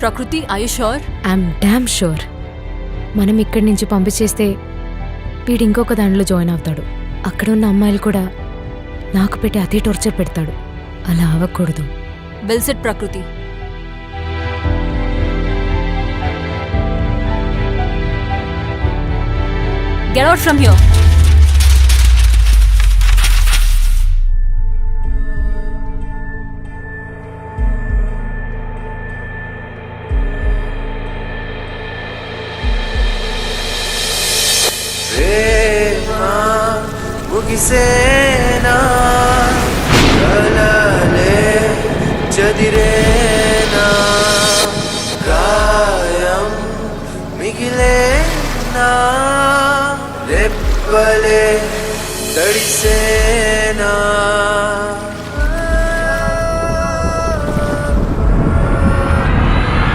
ప్రకృతి, I you sure? I'm damn sure. మనం ఇక్కడి నుంచి పంపించేస్తే వీడు ఇంకొక దాంట్లో జాయిన్ అవుతాడు. అక్కడ ఉన్న అమ్మాయిలు కూడా నాకు పెట్టి అదే టార్చర్ పెడతాడు. అలా అవ్వకూడదు. వెల్ సెడ్ ప్రకృతి. Get out from here. ముగిసేనా కలలే చదిరే